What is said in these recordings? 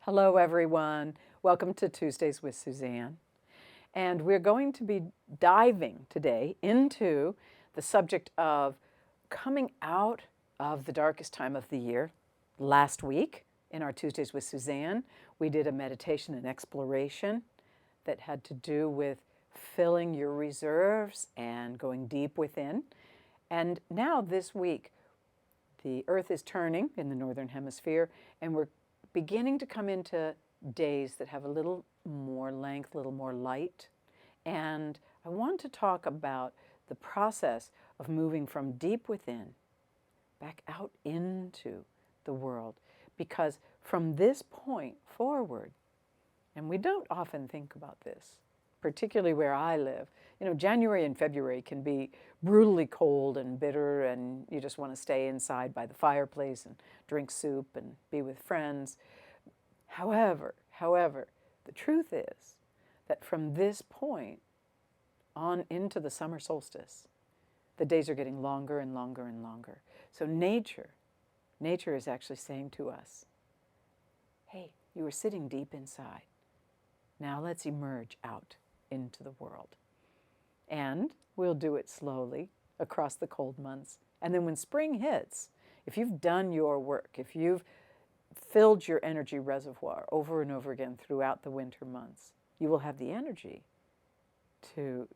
Hello, everyone. Welcome to Tuesdays with Suzanne. And we're going to be diving today into the subject of coming out of the darkest time of the year. Last week in our Tuesdays with Suzanne, we did a meditation and exploration that had to do with filling your reserves and going deep within. And now this week, the Earth is turning in the Northern Hemisphere, and we're beginning to come into days that have a little more length, a little more light. And I want to talk about the process of moving from deep within back out into the world. Because from this point forward, and we don't often think about this, particularly where I live, January and February can be brutally cold and bitter, and you just want to stay inside by the fireplace and drink soup and be with friends. However, the truth is that from this point on into the summer solstice, the days are getting longer and longer and longer. So nature is actually saying to us, hey, you were sitting deep inside. Now let's emerge out into the world. And we'll do it slowly across the cold months. And then when spring hits, if you've done your work, if you've filled your energy reservoir over and over again throughout the winter months, you will have the energy to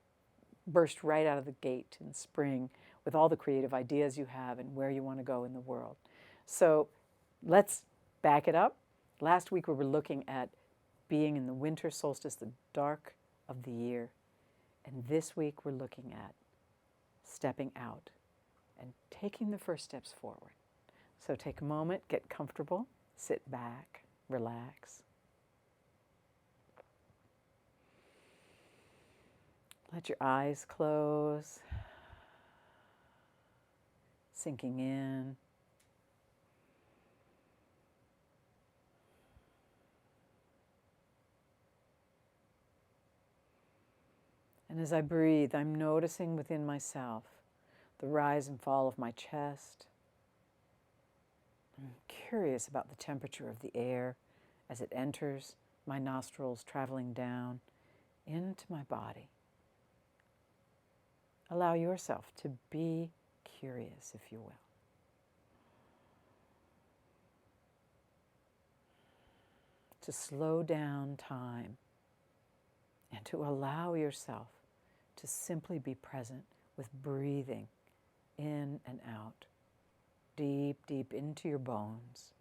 burst right out of the gate in spring with all the creative ideas you have and where you want to go in the world. So let's back it up. Last week we were looking at being in the winter solstice, the dark of the year. And this week we're looking at stepping out and taking the first steps forward. So take a moment, get comfortable, sit back, relax. Let your eyes close, sinking in. And as I breathe, I'm noticing within myself the rise and fall of my chest. I'm curious about the temperature of the air as it enters my nostrils, traveling down into my body. Allow yourself to be curious, if you will. To slow down time and to allow yourself to simply be present with breathing in and out, deep, deep into your bones.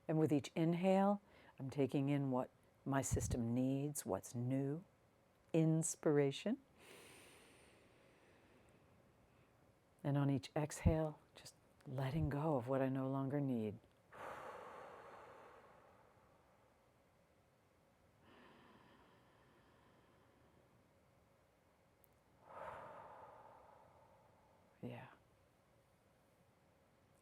And with each inhale, I'm taking in what my system needs, what's new, inspiration. And on each exhale, just letting go of what I no longer need. Yeah.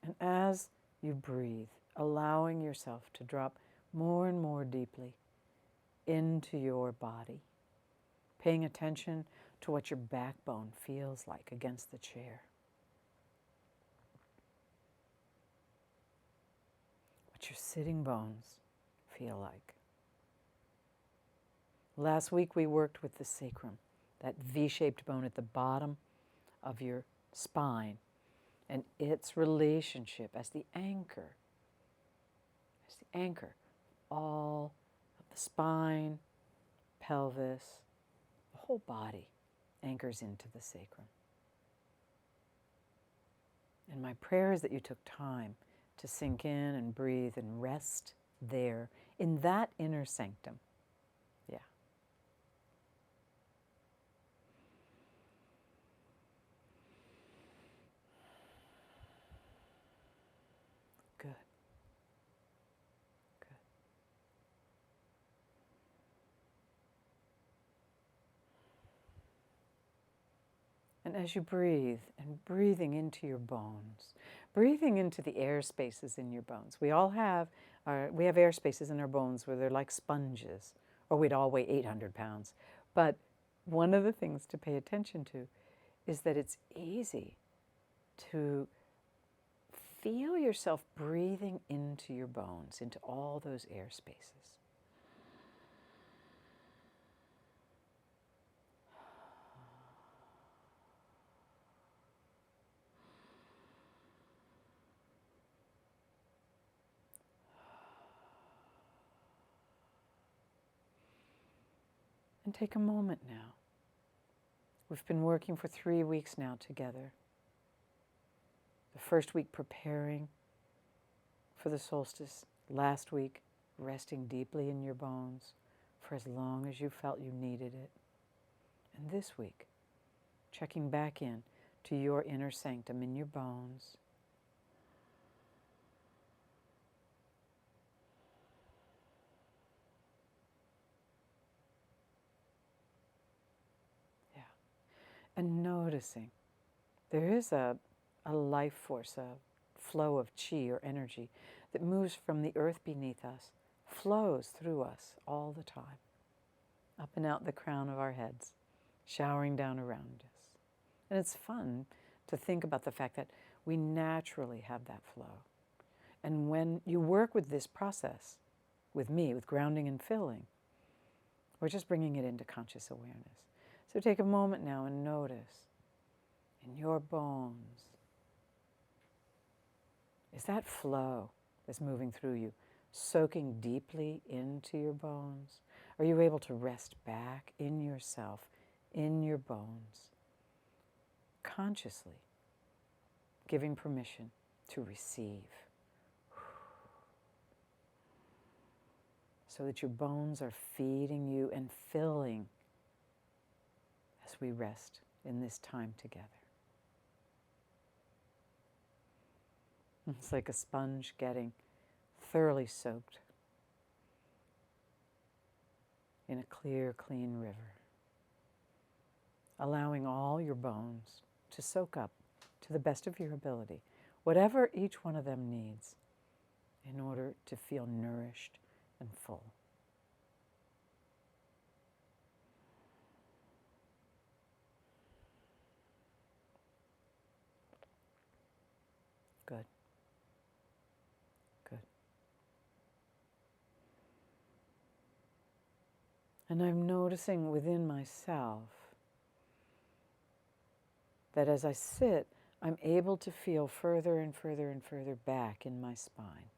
And as you breathe, allowing yourself to drop more and more deeply into your body, paying attention to what your backbone feels like against the chair, what your sitting bones feel like. Last week we worked with the sacrum, that V-shaped bone at the bottom of your spine, and its relationship as the anchor all of the spine, pelvis, the whole body anchors into the sacrum. And my prayer is that you took time to sink in and breathe and rest there in that inner sanctum. Yeah. Good. Good. And as you breathe, and breathing into your bones, breathing into the air spaces in your bones. We have air spaces in our bones where they're like sponges, or we'd all weigh 800 pounds. But one of the things to pay attention to is that it's easy to feel yourself breathing into your bones, into all those air spaces. And take a moment now. We've been working for 3 weeks now together. The first week preparing for the solstice. Last week resting deeply in your bones for as long as you felt you needed it. And this week checking back in to your inner sanctum in your bones. Yeah. And noticing there is a life force, a flow of chi or energy that moves from the earth beneath us, flows through us all the time, up and out the crown of our heads, showering down around us. And it's fun to think about the fact that we naturally have that flow. And when you work with this process, with me, with grounding and filling, we're just bringing it into conscious awareness. So take a moment now and notice in your bones, is that flow that's moving through you soaking deeply into your bones? Are you able to rest back in yourself, in your bones, consciously giving permission to receive, so that your bones are feeding you and filling as we rest in this time together? It's like a sponge getting thoroughly soaked in a clear, clean river, allowing all your bones to soak up to the best of your ability, whatever each one of them needs in order to feel nourished and full. Good. Good. And I'm noticing within myself that as I sit, I'm able to feel further and further and further back in my spine.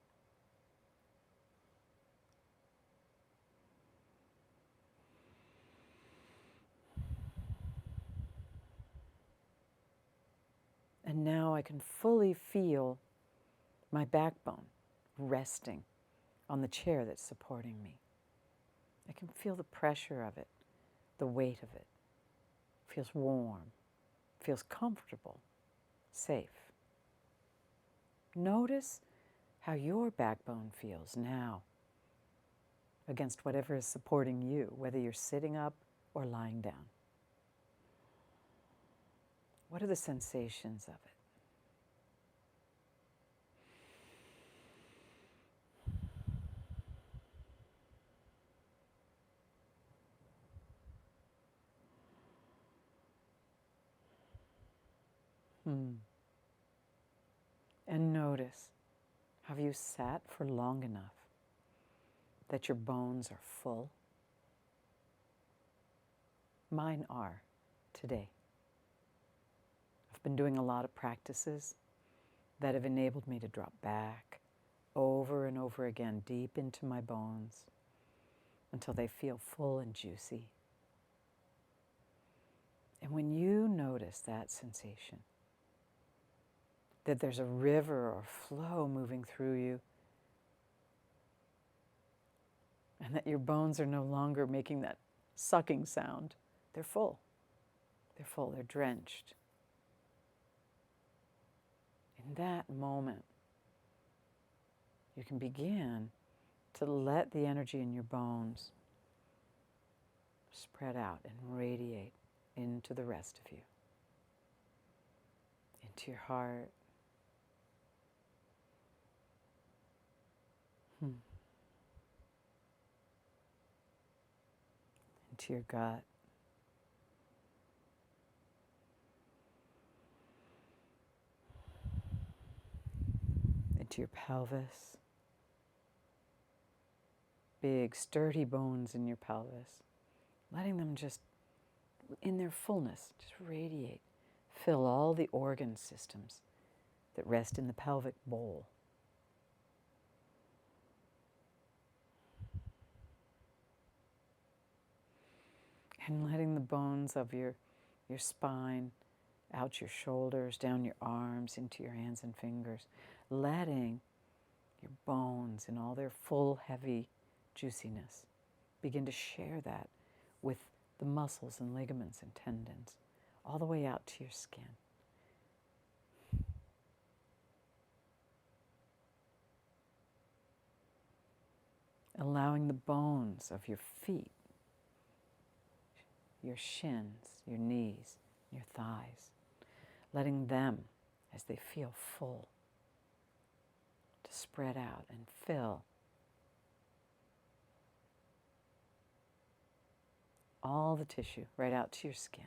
And now I can fully feel my backbone resting on the chair that's supporting me. I can feel the pressure of it, the weight of it. It feels warm, feels comfortable, safe. Notice how your backbone feels now against whatever is supporting you, whether you're sitting up or lying down. What are the sensations of it? And notice, have you sat for long enough that your bones are full? Mine are today. I've been doing a lot of practices that have enabled me to drop back over and over again deep into my bones until they feel full and juicy. And when you notice that sensation, that there's a river or flow moving through you, and that your bones are no longer making that sucking sound, they're full. They're full, they're drenched. In that moment, you can begin to let the energy in your bones spread out and radiate into the rest of you, into your heart, Into your gut. Into your pelvis. Big, sturdy bones in your pelvis. Letting them just, in their fullness, just radiate. Fill all the organ systems that rest in the pelvic bowl. And letting the bones of your spine out your shoulders, down your arms, into your hands and fingers. Letting your bones in all their full, heavy juiciness begin to share that with the muscles and ligaments and tendons, all the way out to your skin. Allowing the bones of your feet, your shins, your knees, your thighs, letting them, as they feel full, to spread out and fill all the tissue right out to your skin.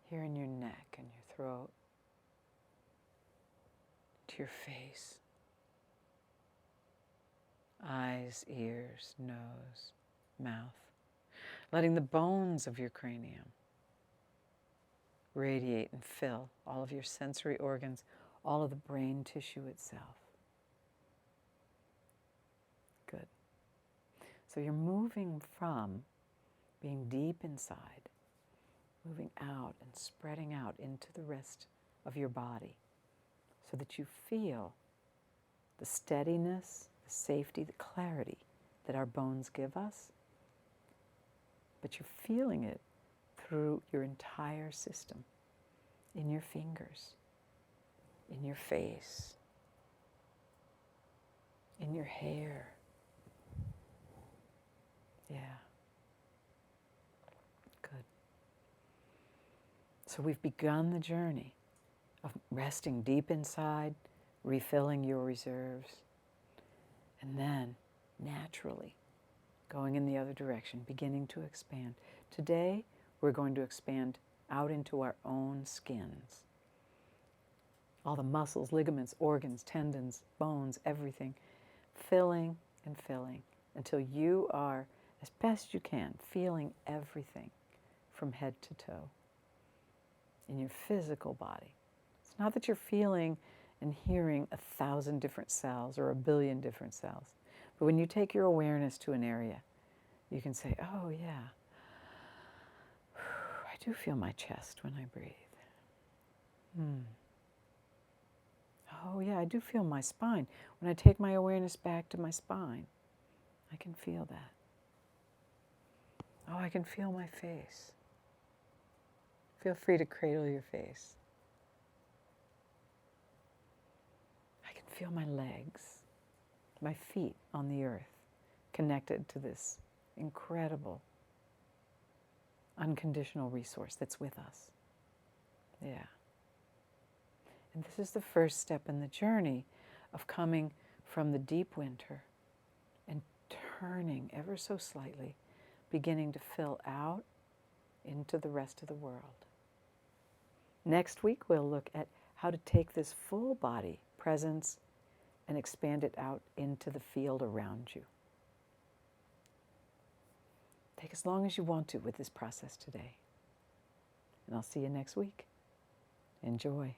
Here in your neck and your throat, to your face, eyes, ears, nose, mouth, letting the bones of your cranium radiate and fill all of your sensory organs, all of the brain tissue itself. Good. So you're moving from being deep inside, moving out and spreading out into the rest of your body so that you feel the steadiness, the safety, the clarity that our bones give us, but you're feeling it through your entire system, in your fingers, in your face, in your hair. Yeah. Good. So we've begun the journey of resting deep inside, refilling your reserves, and then naturally going in the other direction, beginning to expand. Today, we're going to expand out into our own skins. All the muscles, ligaments, organs, tendons, bones, everything, filling and filling until you are, as best you can, feeling everything from head to toe in your physical body. It's not that you're feeling and hearing 1,000 different cells or 1 billion different cells. But when you take your awareness to an area, you can say, oh yeah, I do feel my chest when I breathe. Oh yeah, I do feel my spine. When I take my awareness back to my spine, I can feel that. Oh, I can feel my face. Feel free to cradle your face. I can feel my legs, my feet on the earth, connected to this incredible, unconditional resource that's with us. Yeah. And this is the first step in the journey of coming from the deep winter and turning ever so slightly, beginning to fill out into the rest of the world. Next week, we'll look at how to take this full body presence and expand it out into the field around you. Take as long as you want to with this process today. And I'll see you next week. Enjoy.